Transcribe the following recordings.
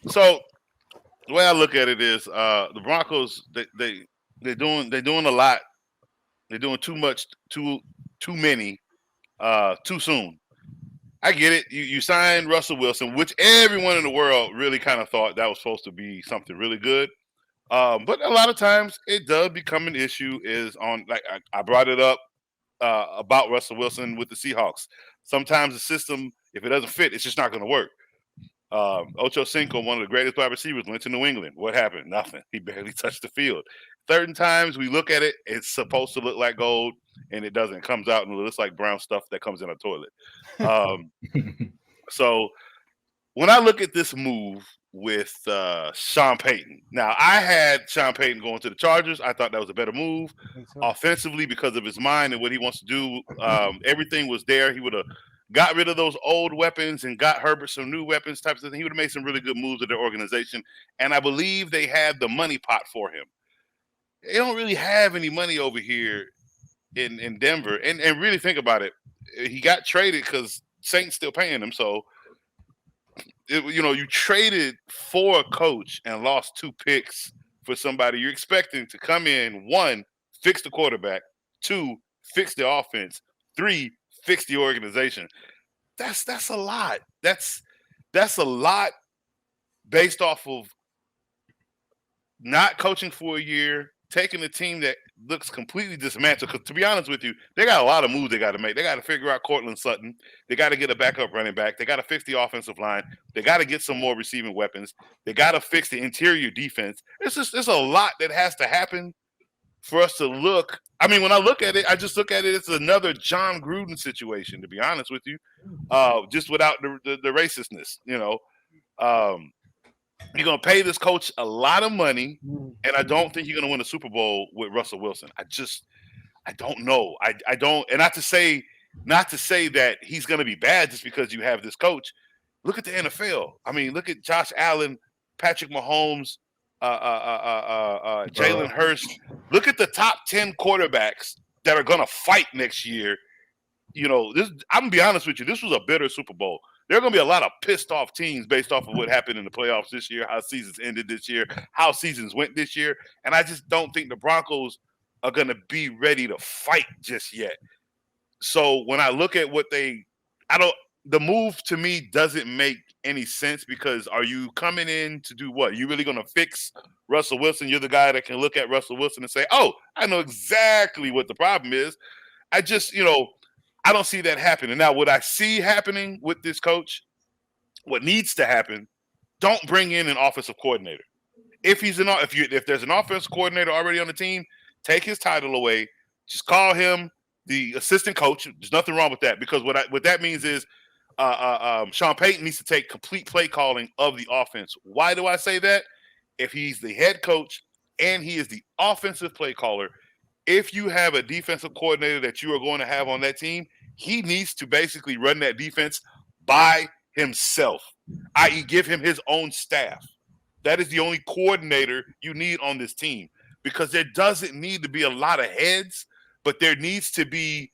So the way I look at it is the Broncos they're doing a lot. They're doing too much, too many, too soon. I get it. You signed Russell Wilson, which everyone in the world really kind of thought that was supposed to be something really good. But a lot of times it does become an issue. Is on like I brought it up about Russell Wilson with the Seahawks. Sometimes the system, if it doesn't fit, it's just not going to work. Ocho Cinco, one of the greatest wide receivers, went to New England. What happened? Nothing. He barely touched the field. Certain times we look at it, it's supposed to look like gold, and it doesn't. It comes out and it looks like brown stuff that comes in a toilet. Um, so when I look at this move with Sean Payton, now I had Sean Payton going to the Chargers. I thought that was a better move offensively because of his mind and what he wants to do. Everything was there. He would have got rid of those old weapons and got Herbert some new weapons types of thing. He would have made some really good moves with their organization. And I believe they had the money pot for him. They don't really have any money over here in Denver. And really think about it. He got traded because Saints still paying him. So you traded for a coach and lost two picks for somebody you're expecting to come in, one, fix the quarterback, two, fix the offense, three, fix the organization. That's a lot. That's a lot based off of not coaching for a year, taking a team that looks completely dismantled. Because to be honest with you, they got a lot of moves they got to make. They got to figure out Cortland Sutton. They got to get a backup running back. They got to fix the offensive line. They got to get some more receiving weapons. They got to fix the interior defense. It's a lot that has to happen for us to look. I mean, when I look at it, I just look at it as another John Gruden situation. To be honest with you, just without the racistness, you're going to pay this coach a lot of money, and I don't think you're going to win a Super Bowl with Russell Wilson. I don't know. I don't, and not to say that he's going to be bad just because you have this coach. Look at the NFL. I mean, look at Josh Allen, Patrick Mahomes, Jalen Hurst. Look at the top 10 quarterbacks that are going to fight next year. I'm going to be honest with you. This was a bitter Super Bowl. There are going to be a lot of pissed off teams based off of what happened in the playoffs this year, how seasons ended this year, how seasons went this year. And I just don't think the Broncos are going to be ready to fight just yet. So when I look at the move to me doesn't make any sense because are you coming in to do what? You really going to fix Russell Wilson? You're the guy that can look at Russell Wilson and say, oh, I know exactly what the problem is. I don't see that happening. Now, what I see happening with this coach, what needs to happen, don't bring in an offensive coordinator. If there's an offensive coordinator already on the team, take his title away. Just call him the assistant coach. There's nothing wrong with that because what that means is Sean Payton needs to take complete play calling of the offense. Why do I say that? If he's the head coach and he is the offensive play caller, if you have a defensive coordinator that you are going to have on that team, he needs to basically run that defense by himself, i.e. give him his own staff. That is the only coordinator you need on this team because there doesn't need to be a lot of heads, but there needs to be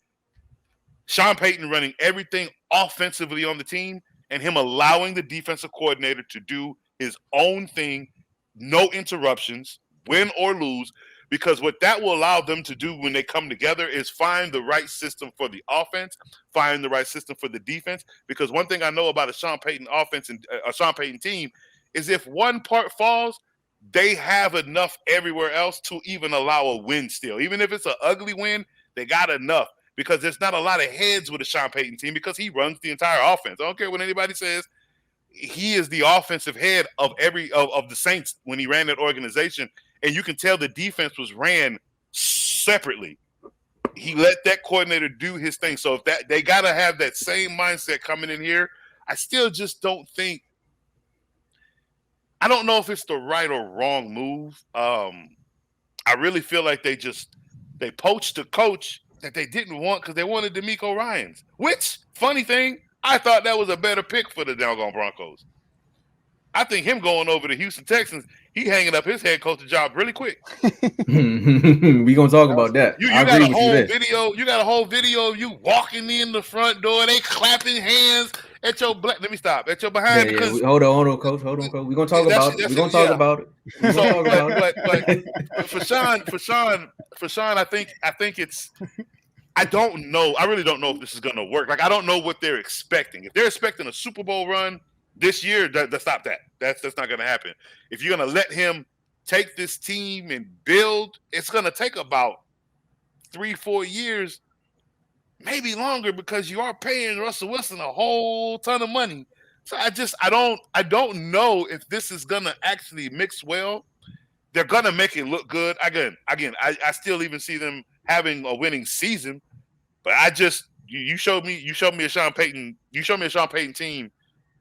Sean Payton running everything offensively on the team and him allowing the defensive coordinator to do his own thing, no interruptions, win or lose. Because what that will allow them to do when they come together is find the right system for the offense, find the right system for the defense. Because one thing I know about a Sean Payton offense and a Sean Payton team is if one part falls, they have enough everywhere else to even allow a win still. Even if it's an ugly win, they got enough. Because there's not a lot of heads with a Sean Payton team because he runs the entire offense. I don't care what anybody says. He is the offensive head of of the Saints when he ran that organization. And you can tell the defense was ran separately. He let that coordinator do his thing. So if they got to have that same mindset coming in here, I still just don't think – I don't know if it's the right or wrong move. I really feel like they poached a coach that they didn't want because they wanted DeMeco Ryans, which, funny thing, I thought that was a better pick for the doggone Broncos. I think him going over to Houston Texans, he hanging up his head coach job really quick. We gonna talk about that. You got a whole video. You got a whole video of you walking in the front door. They clapping hands. at your let me stop at your behind Yeah. because Hold on, coach. Hold on, coach. We're gonna talk about it. We're gonna talk about it. We're gonna So, talk about but it. for Sean, I think it's. I don't know. I really don't know if this is going to work. Like, I don't know what they're expecting. If they're expecting a Super Bowl run this year, stop that. That's not going to happen. If you're going to let him take this team and build, it's going to take about 3-4 years, maybe longer, because you are paying Russell Wilson a whole ton of money. So I don't know if this is going to actually mix well. They're going to make it look good. Again, I still even see them having a winning season, but you showed me a Sean Payton team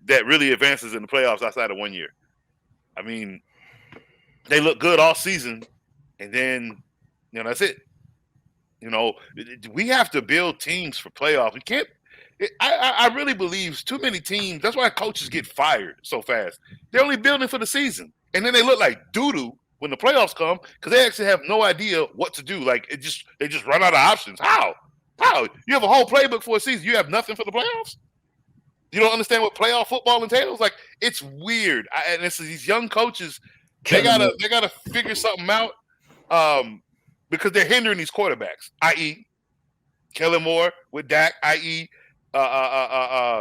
that really advances in the playoffs outside of 1 year. I mean, they look good all season, and then that's it. We have to build teams for playoffs. We can't. I really believe too many teams. That's why coaches get fired so fast. They're only building for the season, and then they look like doo-doo when the playoffs come because they actually have no idea what to do. Like they just run out of options. How? You have a whole playbook for a season. You have nothing for the playoffs. You don't understand what playoff football entails. Like, it's weird. And it's these young coaches. They gotta figure something out because they're hindering these quarterbacks. I.e., Kellen Moore with Dak. I.e.,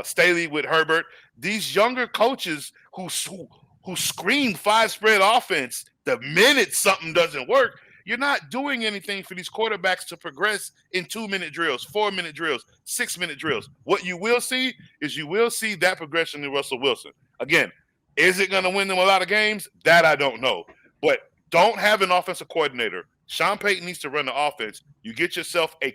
Staley with Herbert. These younger coaches who scream 5-spread offense the minute something doesn't work. You're not doing anything for these quarterbacks to progress in 2-minute drills, 4-minute drills, 6-minute drills. What you will see is that progression in Russell Wilson. Again, is it going to win them a lot of games? That I don't know. But don't have an offensive coordinator. Sean Payton needs to run the offense. You get yourself an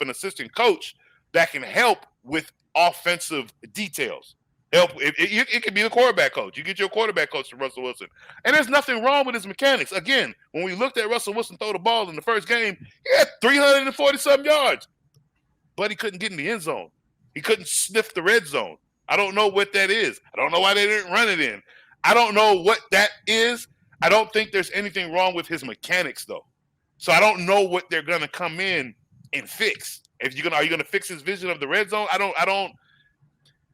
assistant coach that can help with offensive details. It could be the quarterback coach. You get your quarterback coach to Russell Wilson. And there's nothing wrong with his mechanics. Again, when we looked at Russell Wilson throw the ball in the first game, he had 340-some yards. But he couldn't get in the end zone. He couldn't sniff the red zone. I don't know what that is. I don't know why they didn't run it in. I don't know what that is. I don't think there's anything wrong with his mechanics, though. So I don't know what they're going to come in and fix. Are you going to fix his vision of the red zone? I don't.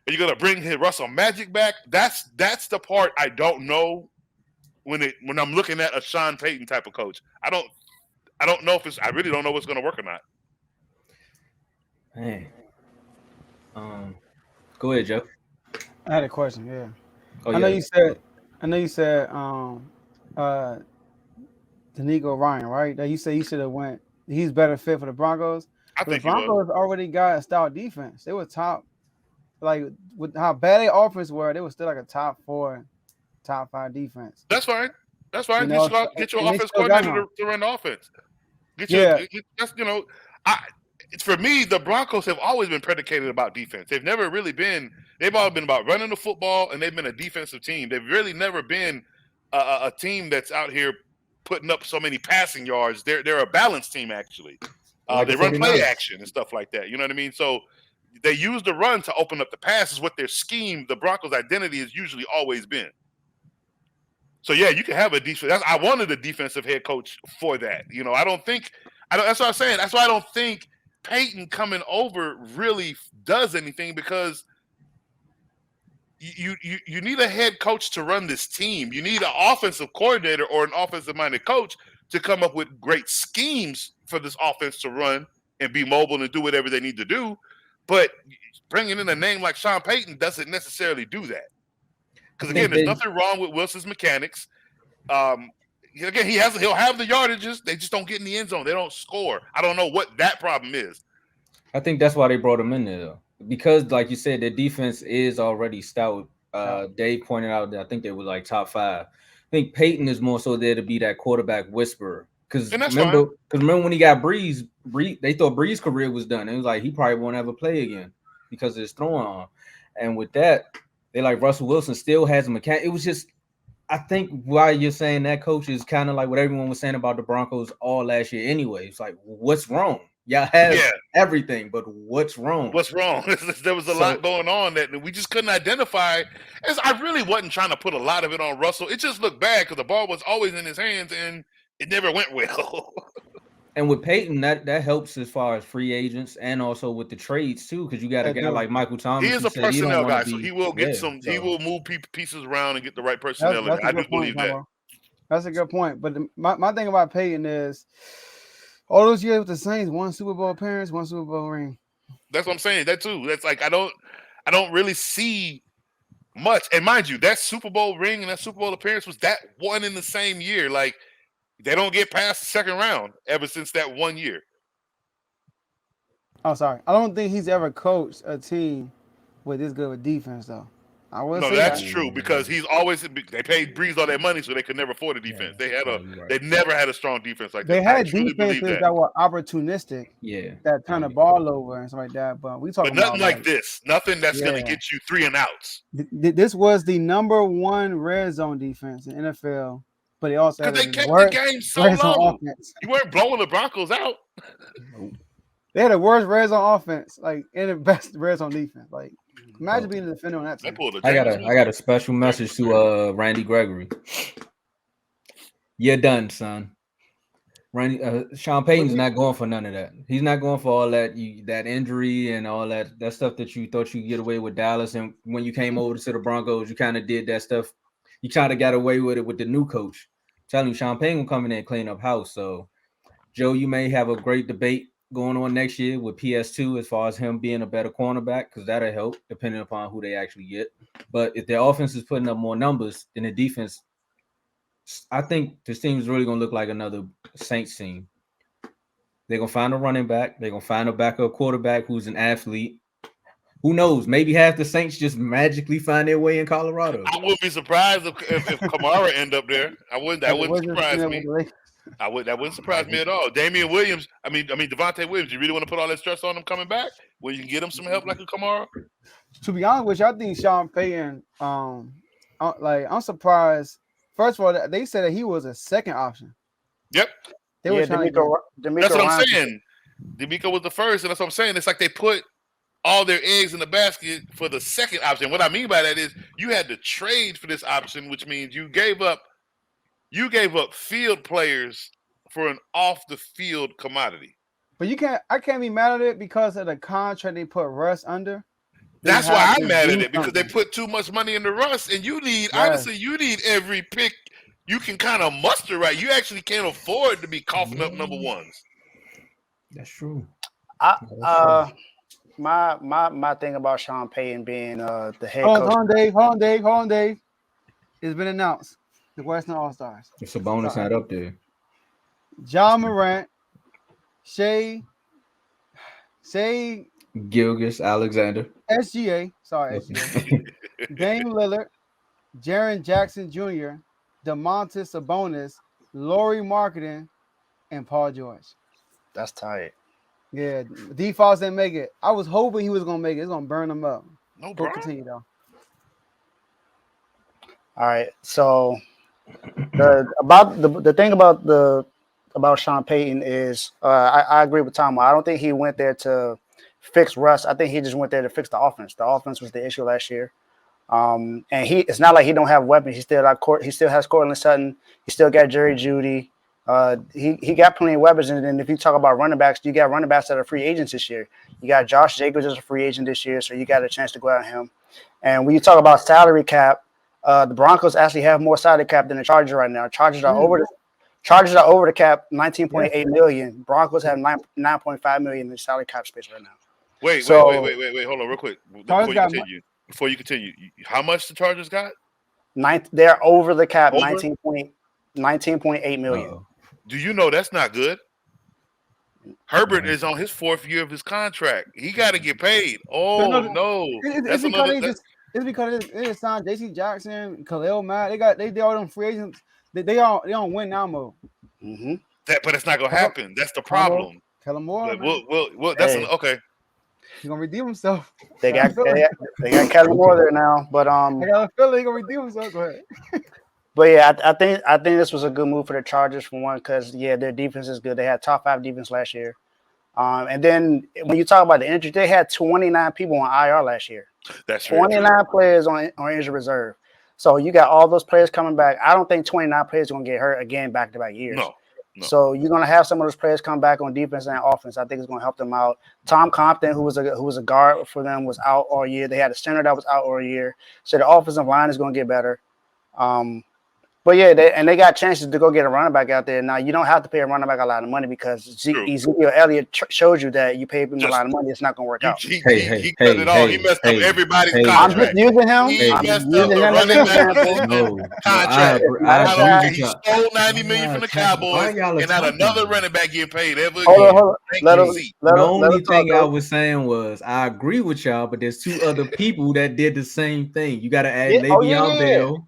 Are you going to bring his Russell Magic back? That's the part I don't know when I'm looking at a Sean Payton type of coach. I don't know if I really don't know what's going to work or not. Hey. Go ahead, Joe. I had a question. Yeah. Oh, I know you said D'Amico Ryan, right? That you said he should have went. He's better fit for the Broncos. I think the Broncos already got a stout defense. They were top. Like, with how bad their offense were, they were still like a top 4, top 5 defense. That's fine. Get your offense coordinator to run the offense. For me, the Broncos have always been predicated about defense. They've always been about running the football, and they've been a defensive team. They've really never been a team that's out here putting up so many passing yards. They're a balanced team, actually. They run play action and stuff like that. You know what I mean? So they use the run to open up the pass is what their scheme, the Broncos' identity has usually always been. So, yeah, you can have a defense. I wanted a defensive head coach for that. That's what I'm saying. That's why I don't think Payton coming over really does anything because you need a head coach to run this team. You need an offensive coordinator or an offensive-minded coach to come up with great schemes for this offense to run and be mobile and do whatever they need to do. But bringing in a name like Sean Payton doesn't necessarily do that. Because, again, there's nothing wrong with Wilson's mechanics. Again, he'll have the yardages. They just don't get in the end zone. They don't score. I don't know what that problem is. I think that's why they brought him in there, though. Because, like you said, their defense is already stout. Dave pointed out that I think they were like top 5. I think Payton is more so there to be that quarterback whisperer. Because remember when he got Breeze, they thought Breeze's career was done. It was like he probably won't ever play again because of his throwing arm. And with that, they like Russell Wilson still has a mechanic. It was just, I think why you're saying that, coach, is kind of like what everyone was saying about the Broncos all last year anyway. It's like, what's wrong? Y'all have everything, but what's wrong? What's wrong? There was a lot going on that we just couldn't identify. I really wasn't trying to put a lot of it on Russell. It just looked bad because the ball was always in his hands and it never went well. And with Payton, that helps as far as free agents and also with the trades too, because you got a That guy do. like Michael Thomas He is who a said he don't personnel want to guy, so be. he will get Yeah, some. He so will move pieces around and get the right personnel in That's there. a I do good point, believe that. Tomo. That's a good point. But my thing about Peyton is all those years with the Saints, one Super Bowl appearance, one Super Bowl ring. That's what I'm saying. That too. That's like I don't really see much. And mind you, that Super Bowl ring and that Super Bowl appearance was that one in the same year. Like they don't get past the second round ever since that 1 year. Oh, sorry. I don't think he's ever coached a team with this good of a defense, though. I will No, say that's that. true because he's always they paid Breeze all that money so they could never afford a defense. you're right. They never had a strong defense like They that. I had truly believe defenses that. that were opportunistic, Yeah, that turned the ball over and stuff like that. But we But talking nothing about like this. Nothing that's gonna yeah. get you 3 and outs. This was the number one red zone defense in NFL, but they also had Because they the kept the worst game so red zone low. offense. You weren't blowing the Broncos out. They had the worst red zone offense, like and the best red zone defense. Like imagine being a defender on that They team. pulled a I got James a special message to Randy Gregory. You're done, son. Randy Sean Payton's not going for none of that. He's not going for all that that injury and all that stuff that you thought you could get away with Dallas. And when you came over to the Broncos, you kind of did that stuff. You kind of got away with it with the new coach. Telling you, Sean Payton will come in and clean up house. So, Joe, you may have a great debate going on next year with PS2 as far as him being a better cornerback, because that'll help depending upon who they actually get. But if their offense is putting up more numbers than the defense, I think this team is really going to look like another Saints team. They're going to find a running back. They're going to find a backup quarterback who's an athlete. Who knows? Maybe half the Saints just magically find their way in Colorado. I wouldn't be surprised if Kamara end up there. That wouldn't surprise me. That wouldn't surprise me at all. Damian Williams, I mean Devontae Williams, you really want to put all that stress on him coming back when you can get him some help like a Kamara? To be honest with you, I think Sean Payton, I'm surprised. First of all, they said that he was a second option. Yep. They were trying to that's what I'm saying. DeMeco was the first, and that's what I'm saying. It's like they put all their eggs in the basket for the second option. What I mean by that is you had to trade for this option, which means you gave up field players for an off the field commodity. But I can't be mad at it because of the contract they put Russ under. That's why I'm mad at it, because they put too much money into Russ, and honestly, you need every pick you can kind of muster, right? You actually can't afford to be coughing up number ones. That's true. My thing about Sean Payton being the head coach. Hold on, Dave. It's been announced. The Western All-Stars. It's a bonus not up there. John Morant, Shea Gilgeous Alexander. SGA. Dame Lillard, Jaren Jackson Jr., DeMontis Sabonis, Laurie Marketing, and Paul George. That's tight. Yeah, D-Foss didn't make it. I was hoping he was going to make it. It's going to burn him up. No Go problem. continue, though. All right. So the thing about Sean Payton is I agree with Tom. I don't think he went there to fix Russ. I think he just went there to fix the offense. The offense was the issue last year. And it's not like he don't have weapons. He still has Cortland Sutton. He still got Jerry Jeudy. He got plenty of weapons. And then if you talk about running backs, you got running backs that are free agents this year. You got Josh Jacobs as a free agent this year, so you got a chance to go out him. And when you talk about salary cap, the Broncos actually have more salary cap than the Chargers right now. Chargers are over the cap, $19.8 million. Broncos have $9.5 million in salary cap space right now. Wait, hold on real quick. Before you continue, how much the Chargers got? They're over the cap, $19.8 million. Uh-oh. Do you know that's not good? Herbert is on his 4th year of his contract. He got to get paid. Oh no! It's because they signed J.C. Jackson, Khalil Mack. They all them free agents. They on win now mode. Mm-hmm. But it's not gonna happen. That's the problem. Kellen Moore. Okay. He's gonna redeem himself. They got Kellen Moore there now, but I got a feeling he's gonna redeem himself. Go ahead. But yeah, I think this was a good move for the Chargers for one, because their defense is good. They had top 5 defense last year. And then when you talk about the injury, they had 29 people on IR last year. That's 29 players on injured reserve. So you got all those players coming back. I don't think 29 players are going to get hurt again back-to-back years. So you're going to have some of those players come back on defense and offense. I think it's going to help them out. Tom Compton, who was a guard for them, was out all year. They had a center that was out all year. So the offensive line is going to get better. But yeah, they got chances to go get a running back out there. Now you don't have to pay a running back a lot of money because Ezekiel Elliott showed you that you pay him a lot of money, it's not going to work out. He cut it all. He messed up everybody's contract. I'm just using him. He messed up the running back contract. He stole $90 million from the Cowboys and had another running back getting paid ever again. Hold on. The only thing I was saying was I agree with y'all, but there's two other people that did the same thing. You got to add Le'Veon Bell.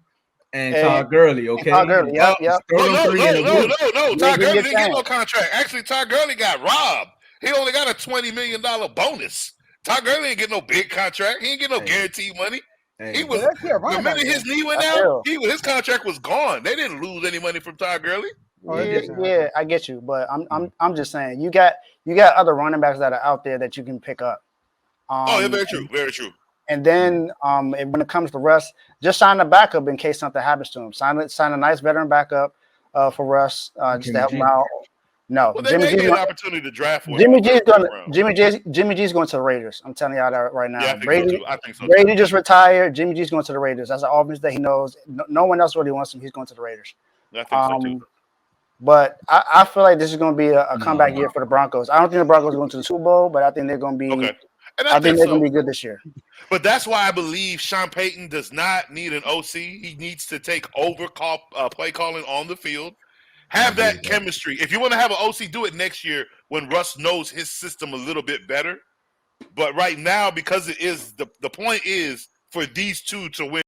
And Todd Gurley, okay? Todd Gurley, yep. No. Todd Gurley didn't get no contract. Actually, Todd Gurley got robbed. He only got a $20 million bonus. Todd Gurley didn't get no big contract. He didn't get no guaranteed money. He was the minute his knee went out, his contract was gone. They didn't lose any money from Todd Gurley. Yeah, I get you, but I'm just saying you got other running backs that are out there that you can pick up. Yeah, very true, very true. And then when it comes to Russ, just sign a backup in case something happens to him. Sign a nice veteran backup for Russ just to help him out. No, well, they may get an opportunity to draft for Jimmy G's going to the Raiders. I'm telling y'all that right now. Yeah, I think so. Brady just retired. Jimmy G's going to the Raiders. That's an offense that he knows. No one else really wants him. He's going to the Raiders. I think so too. But I feel like this is going to be a comeback year for the Broncos. I don't think the Broncos are going to the Super Bowl, but I think they're going to be. Okay. And I think they're going to be good this year. But that's why I believe Sean Payton does not need an OC. He needs to take over play calling on the field. Have that chemistry. If you want to have an OC, do it next year when Russ knows his system a little bit better. But right now, because it is the point is for these two to win.